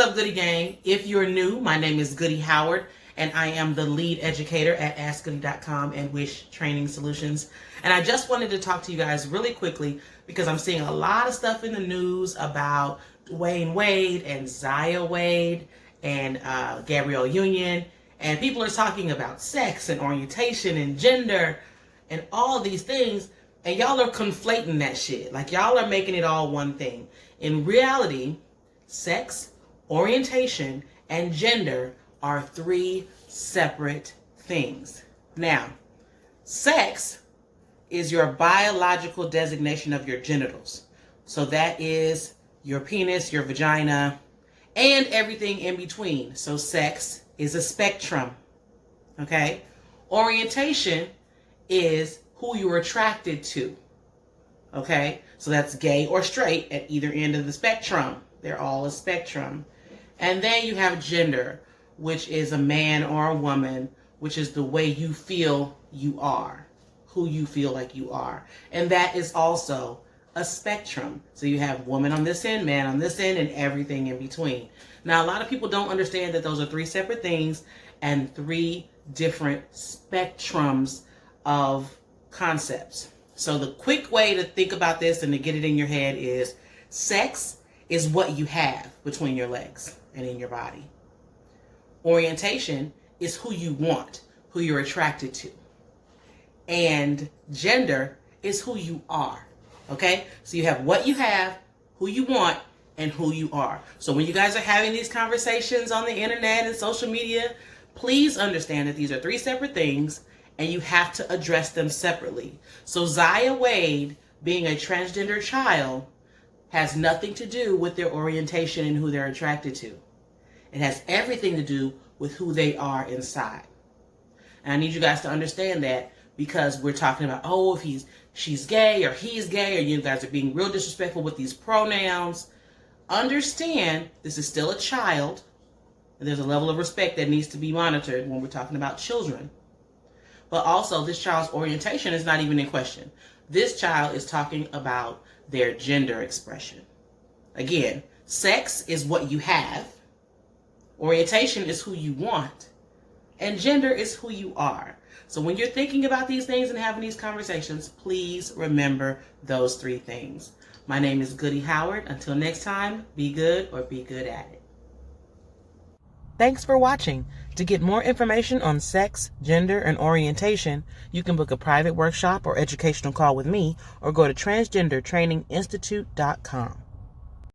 up, Goody Gang? If you're new, my name is Goody Howard, and I am the lead educator at AskGoody.com and Wish Training Solutions. And I just wanted to talk to you guys really quickly because I'm seeing a lot of stuff in the news about Dwayne Wade and Zaya Wade and Gabrielle Union. And people are talking about sex and orientation and gender and all these things. And y'all are conflating that shit. Like, y'all are making it all one thing. In reality, sex, orientation, and gender are three separate things. Now, sex is your biological designation of your genitals. So that is your penis, your vagina, and everything in between. So sex is a spectrum, okay? Orientation is who you're attracted to, okay? So that's gay or straight at either end of the spectrum. They're all a spectrum. And then you have gender, which is a man or a woman, which is the way you feel you are, who you feel like you are. And that is also a spectrum. So you have woman on this end, man on this end, and everything in between. Now, a lot of people don't understand that those are three separate things and three different spectrums of concepts. So the quick way to think about this and to get it in your head is sex is what you have between your legs and in your body. Orientation is who you want, who you're attracted to. And gender is who you are. Okay? So you have what you have, who you want, and who you are. So when you guys are having these conversations on the internet and social media, please understand that these are three separate things and you have to address them separately. So Zaya Wade being a transgender child has nothing to do with their orientation and who they're attracted to. It has everything to do with who they are inside. And I need you guys to understand that, because we're talking about, oh, if she's gay or he's gay, or you guys are being real disrespectful with these pronouns. Understand this is still a child, and there's a level of respect that needs to be monitored when we're talking about children. But also, this child's orientation is not even in question. This child is talking about their gender expression. Again, sex is what you have, orientation is who you want, and gender is who you are. So when you're thinking about these things and having these conversations, please remember those three things. My name is Goody Howard. Until next time, be good or be good at it. Thanks for watching. To get more information on sex, gender, and orientation, you can book a private workshop or educational call with me, or go to transgendertraininginstitute.com.